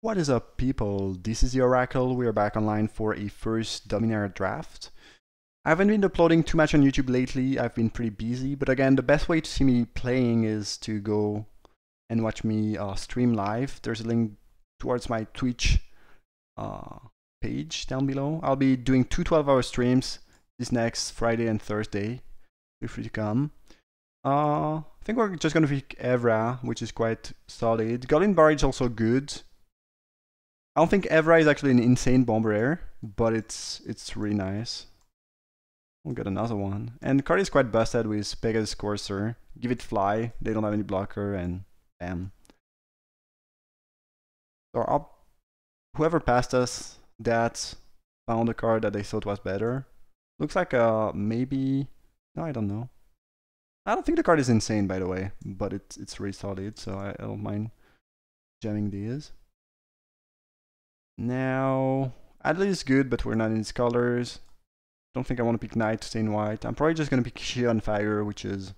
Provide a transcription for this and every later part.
What is up, people? This is the Oracle. We are back online for a first Dominaria draft. I haven't been uploading too much on YouTube lately. I've been pretty busy, but again, the best way to see me playing is to go and watch me stream live. There's a link towards my Twitch page down below. I'll be doing two 12-hour streams this next Friday and Thursday. Feel free to come. I think we're just gonna pick Evra, which is quite solid. Goblin Bar is also good. I don't think Evra is actually an insane bomber, but it's really nice. We'll get another one. And the card is quite busted with Pegasus Courser. Give it fly, they don't have any blocker, and bam. So whoever passed us that found a card that they thought was better. Looks like maybe... No, I don't know. I don't think the card is insane, by the way, but it's really solid, so I don't mind jamming these. Now, Adley is good, but we're not in his colors. Don't think I want to pick Knight to stay in white. I'm probably just going to pick Shia on Fire, which is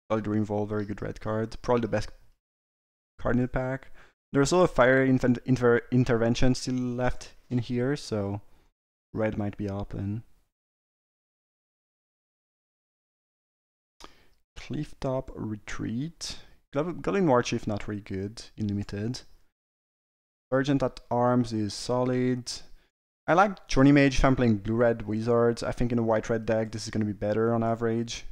solid Dreamfall, very good red card. Probably the best card in the pack. There's also a Fire Intervention still left in here, so red might be open. Clifftop Retreat. Goblin Warchief not really good in limited. Sergeant at Arms is solid. I like Journey Mage if I'm playing blue-red wizards. I think in a white-red deck this is going to be better on average.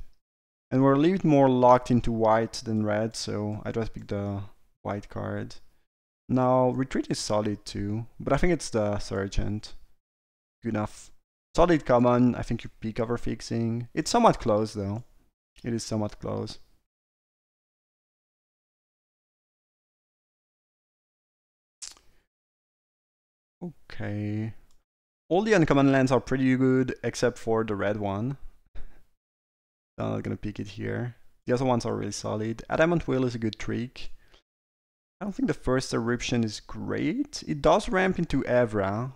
And we're a little bit more locked into white than red, so I just picked the white card. Now, Retreat is solid too, but I think it's the Sergeant. Good enough. Solid common, I think you pick cover fixing. It's somewhat close though. It is somewhat close. Okay. All the uncommon lands are pretty good except for the red one. So I'm not gonna pick it here. The other ones are really solid. Adamant Will is a good trick. I don't think the first Eruption is great. It does ramp into Evra.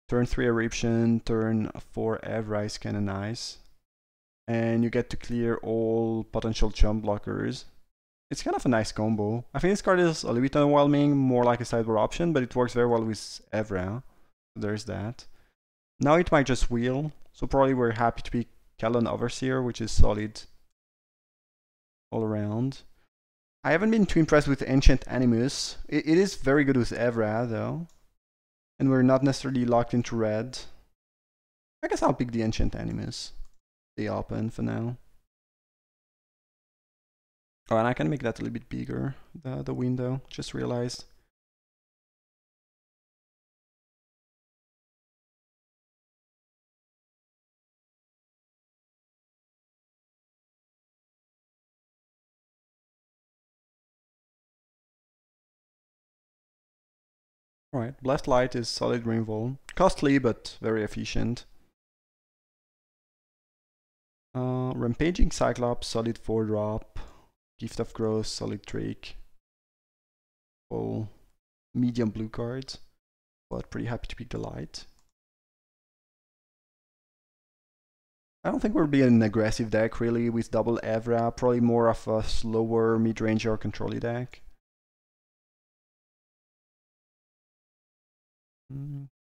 Turn 3 Eruption, turn 4 Evra is kinda nice. And you get to clear all potential jump blockers. It's kind of a nice combo. I think this card is a little bit underwhelming, more like a sideboard option, but it works very well with Evra. So there's that. Now it might just wheel, so probably we're happy to pick Kellen Overseer, which is solid all around. I haven't been too impressed with Ancient Animus. It is very good with Evra, though. And we're not necessarily locked into red. I guess I'll pick the Ancient Animus. Stay open for now. Oh, and I can make that a little bit bigger, the window, just realized. Alright, Blessed Light is solid removal. Costly, but very efficient. Rampaging Cyclops, solid 4-drop. Gift of Growth, solid trick. All medium blue cards, but pretty happy to pick the light. I don't think we'll be an aggressive deck really with double Evra, probably more of a slower mid-range or control-y deck.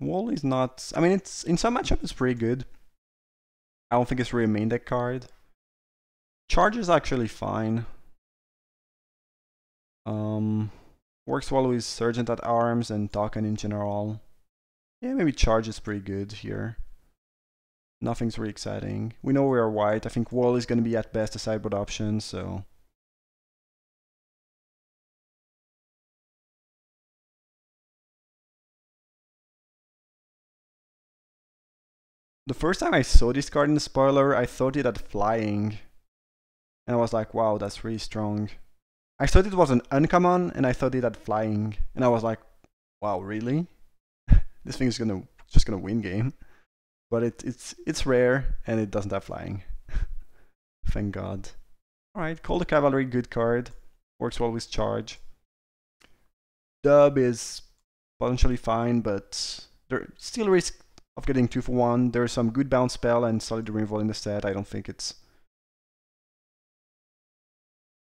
Wall is not, I mean, it's in some matchup it's pretty good. I don't think it's really a main deck card. Charge is actually fine. Works well with Sergeant at Arms and Token in general. Yeah, maybe Charge is pretty good here. Nothing's really exciting. We know we are white. I think Wall is going to be at best a sideboard option, so... The first time I saw this card in the spoiler, I thought it had flying. And I was like, wow, that's really strong. I thought it was an uncommon, and I thought it had flying. And I was like, wow, really? This thing is just gonna win game. But it's rare, and it doesn't have flying. Thank God. Alright, Call the Cavalry, good card. Works well with Charge. Dub is potentially fine, but there's still risk of getting 2 for 1. There's some good bounce spell and solid removal in the set. I don't think it's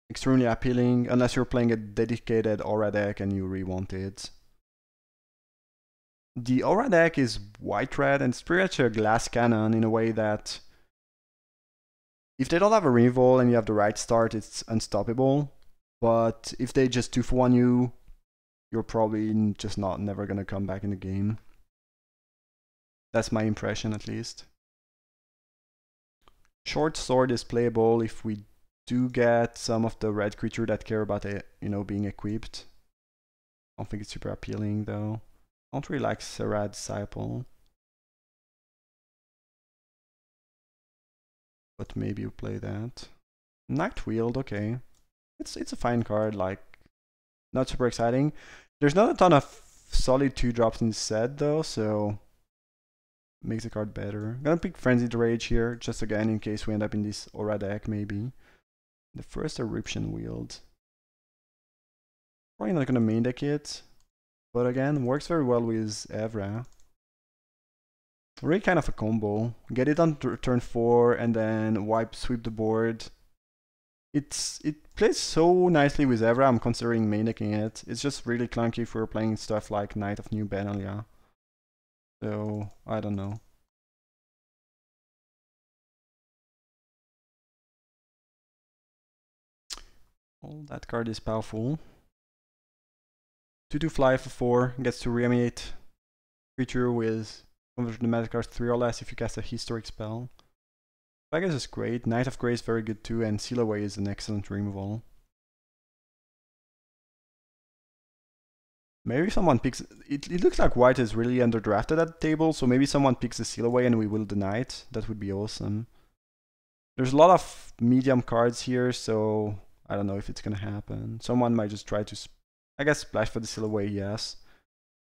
extremely appealing, unless you're playing a dedicated aura deck and you really want it. The aura deck is white-red, and it's pretty much a glass cannon in a way that if they don't have a removal and you have the right start, it's unstoppable. But if they just 2-for-1 you, you're probably just never gonna come back in the game. That's my impression, at least. Short sword is playable if we do get some of the red creature that care about it, being equipped. I don't think it's super appealing though. I don't really like Serad Disciple. But maybe you play that. Night Wield, okay. It's a fine card, like not super exciting. There's not a ton of solid 2-drops in the set though, so makes the card better. I'm gonna pick Frenzied Rage here, just again in case we end up in this aura deck maybe. The first Eruption Wield. Probably not gonna main deck it, but again, works very well with Evra. Really kind of a combo. Get it on turn 4 and then sweep the board. It plays so nicely with Evra, I'm considering main decking it. It's just really clunky if we're playing stuff like Knight of New Benalia. So, I don't know. Oh, that card is powerful. 2/2 fly for 4, gets to reanimate creature with convert the mana card 3 or less if you cast a historic spell. Vegas is great, Knight of Grey is very good too, and Seal Away is an excellent removal. Maybe someone picks... It looks like white is really underdrafted at the table, so maybe someone picks the Seal Away and we will the Knight. That would be awesome. There's a lot of medium cards here, so I don't know if it's gonna happen. Someone might just try to... I guess Splash for the Seal Away, yes.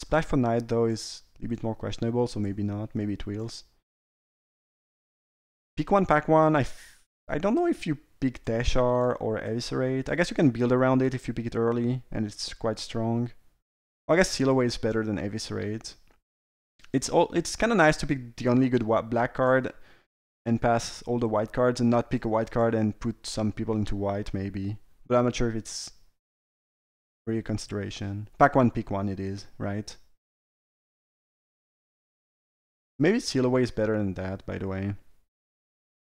Splash for Knight, though, is a bit more questionable, so maybe not. Maybe it wheels. Pick one, pack one. I don't know if you pick Deshar or Eviscerate. I guess you can build around it if you pick it early, and it's quite strong. Well, I guess Seal Away is better than Eviscerate. It's kind of nice to pick the only good black card and pass all the white cards and not pick a white card and put some people into white, maybe. But I'm not sure if it's really a consideration. Pack one, pick one it is, right? Maybe Seal Away is better than that, by the way.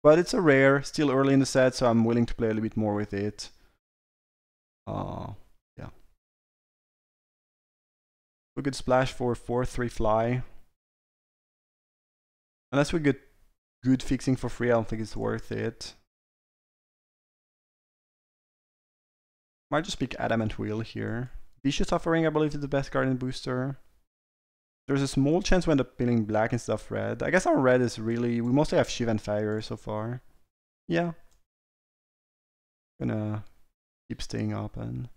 But it's a rare, still early in the set, so I'm willing to play a little bit more with it. Yeah. We could splash for 4/3 fly. Unless we get good fixing for free, I don't think it's worth it. Might just pick Adamant Wheel here. Vicious Offering, I believe, is the best card in booster. There's a small chance we end up pinning black instead of red. I guess our red is really... We mostly have Shiv and Fire so far. Yeah. Gonna keep staying open.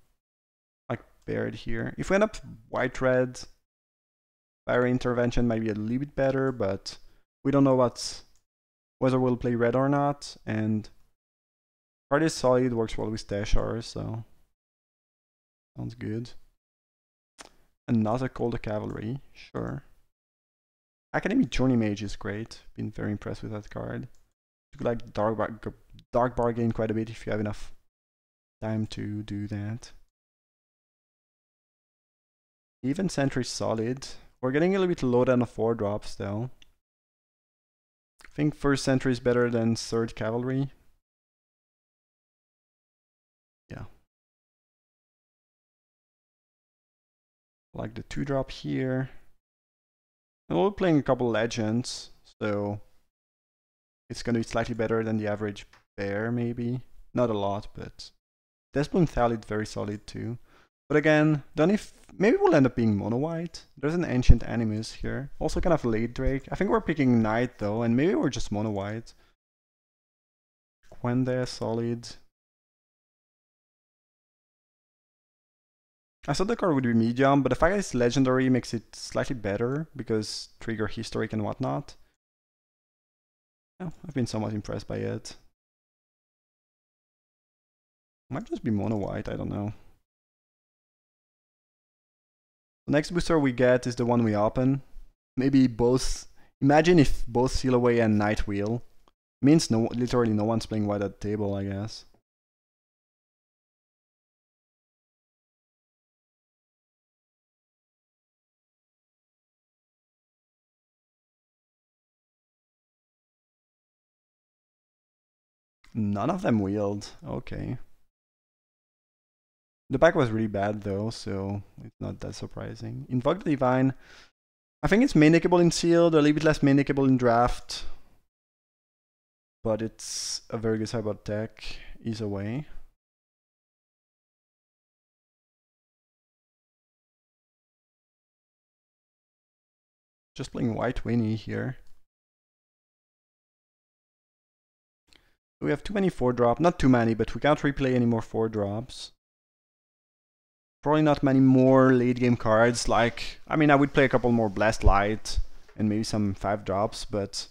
Like Baird here. If we end up white-red, Fire Intervention might be a little bit better, but we don't know whether we'll play red or not. And card is solid, works well with Deshar, so... Sounds good. Another Call the Cavalry, sure. Academy Journey Mage is great. Been very impressed with that card. You could like dark bargain quite a bit if you have enough time to do that. Even Sentry is solid. We're getting a little bit low on the 4-drops though. I think first Sentry is better than third Cavalry. Yeah. Like the 2-drop here. And we're playing a couple legends, so it's going to be slightly better than the average bear, maybe. Not a lot, but Desmond Thalid very solid too. But again, maybe we'll end up being mono white. There's an Ancient Animus here. Also kind of late Drake. I think we're picking Knight though, and maybe we're just mono white. Quende, solid. I thought the card would be medium, but the fact that it's legendary makes it slightly better because trigger historic and whatnot. Yeah, I've been somewhat impressed by it. Might just be mono white, I don't know. The next booster we get is the one we open. Maybe both. Imagine if both Seal Away and Night Wheel. Means literally no one's playing white at the table, I guess. None of them wheeled. Okay. The back was really bad though, so it's not that surprising. Invoke the Divine. I think it's main deckable in sealed, a little bit less main deckable in draft. But it's a very good sideboard deck, either way. Just playing white Winnie here. We have too many 4-drop, not too many, but we can't replay any more 4-drops. Probably not many more late game cards, like, I mean, I would play a couple more Blast Light and maybe some 5-drops, but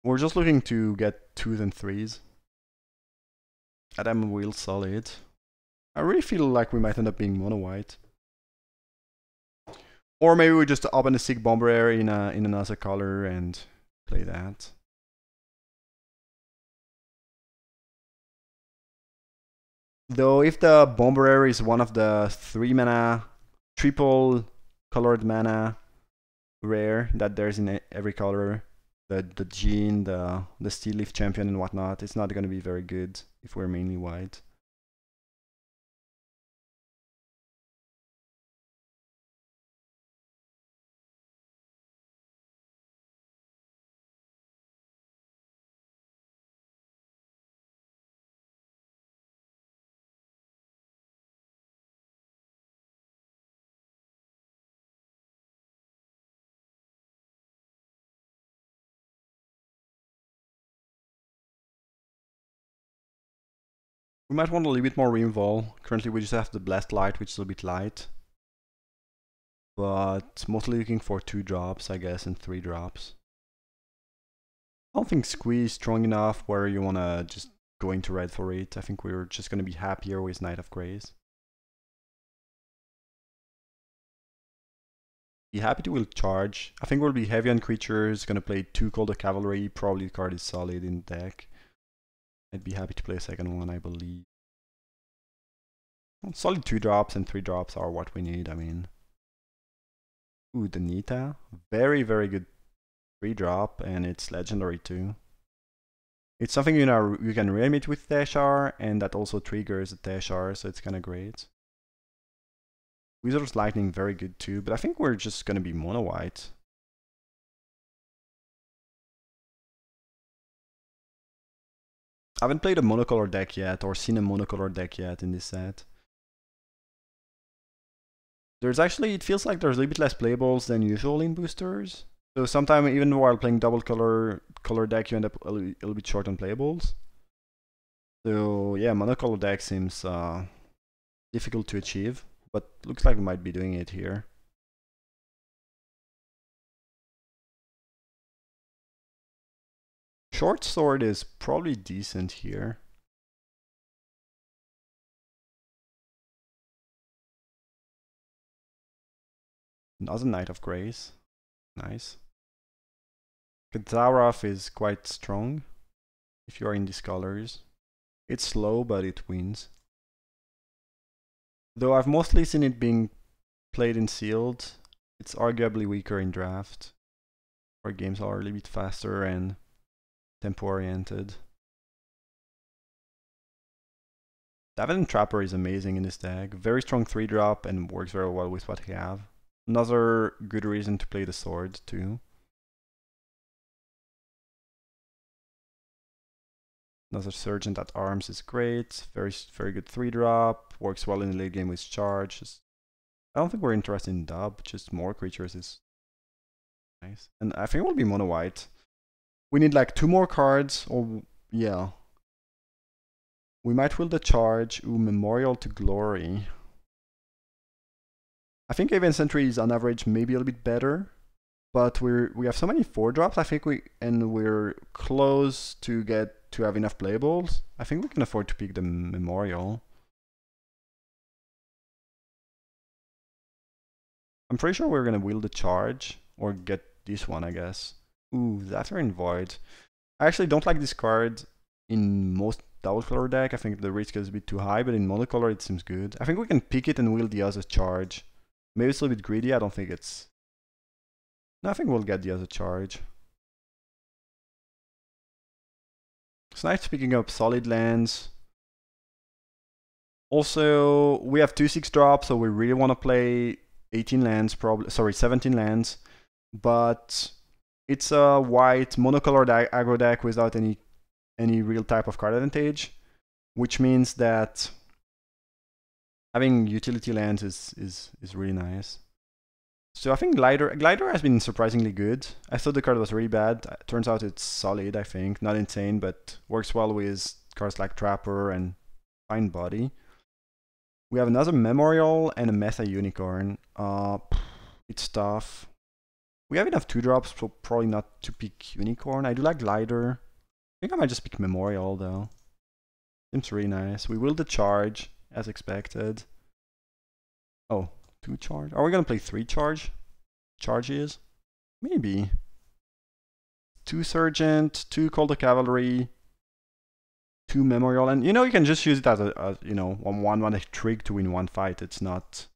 we're just looking to get 2s and 3s. Adam Wheel solid. I really feel like we might end up being mono white. Or maybe we just open a sick Bomber Air in another color and play that. Though if the Bomber Air is one of the 3 mana, triple colored mana rare that there's in every color, the Jean, the Steel Leaf Champion and whatnot, it's not going to be very good if we're mainly white. We might want a little bit more Reinvol. Currently we just have the Blast Light, which is a bit light. But mostly looking for 2 drops, I guess, and 3 drops. I don't think Squeeze is strong enough where you want to just go into red for it. I think we're just going to be happier with Knight of Grays. Be happy to will charge. I think we'll be heavy on creatures, going to play 2 Cold Cavalry. Probably the card is solid in the deck. I'd be happy to play a second one, I believe. Well, solid 2 drops and 3 drops are what we need, I mean. Ooh, the Nita. Very, very good 3 drop, and it's legendary too. It's something you can reanimate with Teshar, and that also triggers the Teshar, so it's kind of great. Wizard's Lightning, very good too, but I think we're just going to be mono white. I haven't played a monocolor deck yet, or seen a monocolor deck yet in this set. There's actually, it feels like there's a little bit less playables than usual in boosters. So sometimes even while playing double color deck, you end up a little bit short on playables. So yeah, monocolor deck seems difficult to achieve, but looks like we might be doing it here. Short Sword is probably decent here. Another Knight of Grace. Nice. Kadzaroff is quite strong if you are in these colors. It's slow, but it wins. Though I've mostly seen it being played in sealed, it's arguably weaker in draft, where games are a little bit faster and tempo-oriented. Davenant Trapper is amazing in this deck. Very strong 3-drop and works very well with what we have. Another good reason to play the sword too. Another Sergeant at Arms is great. Very good 3-drop. Works well in the late game with charge. I don't think we're interested in dub. Just more creatures is nice. And I think we'll be mono white. We need like 2 more cards, or yeah. We might will the charge. Ooh, Memorial to Glory. I think Avian Sentry is on average maybe a little bit better, but we have so many 4-drops. I think we're close to have enough playables. I think we can afford to pick the Memorial. I'm pretty sure we're gonna wheel the charge or get this one, I guess. Ooh, Zephyrin Void. I actually don't like this card in most double color deck. I think the risk is a bit too high, but in monocolor it seems good. I think we can pick it and wheel the other charge. Maybe it's a little bit greedy. I don't think it's... No, I think we'll get the other charge. It's nice picking up solid lands. Also, we have 2/6 drops, so we really want to play 18 lands, probably. Sorry, 17 lands. But it's a white monocolored aggro deck without any real type of card advantage, which means that having utility lands is really nice. So I think Glider has been surprisingly good. I thought the card was really bad. Turns out it's solid, I think. Not insane, but works well with cards like Trapper and Fine Body. We have another Memorial and a Meta Unicorn. It's tough. We have enough 2-drops, so probably not to pick Unicorn. I do like Glider. I think I might just pick Memorial, though. Seems really nice. We will the charge, as expected. Oh, 2 charge? Are we gonna play 3 charge? Charges? Maybe. 2 Sergeant, 2 Call the Cavalry, 2 Memorial, and you know, you can just use it as a you know, one trick to win one fight. It's not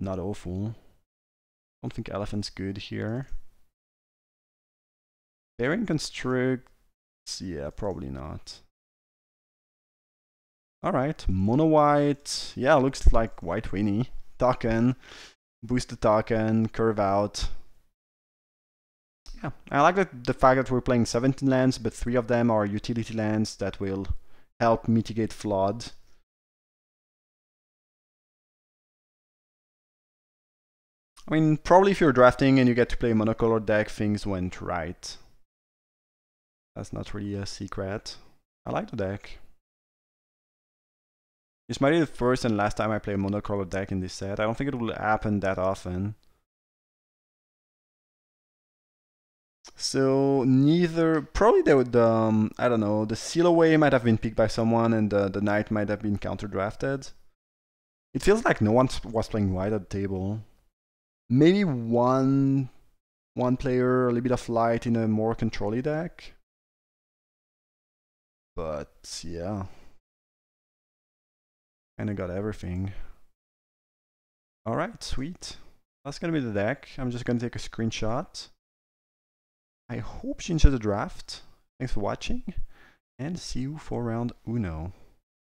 awful. I don't think Elephant's good here. Bearing Constructs, yeah, probably not. Alright, Mono White, yeah, looks like White Winnie. Token, boost the token, curve out. Yeah, I like the fact that we're playing 17 lands, but 3 of them are utility lands that will help mitigate flood. I mean, probably if you're drafting and you get to play a monocolored deck, things went right. That's not really a secret. I like the deck. This might be the first and last time I play a monocolored deck in this set. I don't think it will happen that often. So neither, probably they would, I don't know, the Seal Away might have been picked by someone and the Knight might have been counter drafted. It feels like no one was playing white at the table. Maybe one player, a little bit of light in a more control-y deck. But yeah. Kinda got everything. Alright, sweet. That's gonna be the deck. I'm just gonna take a screenshot. I hope you enjoyed the draft. Thanks for watching, and see you for round uno.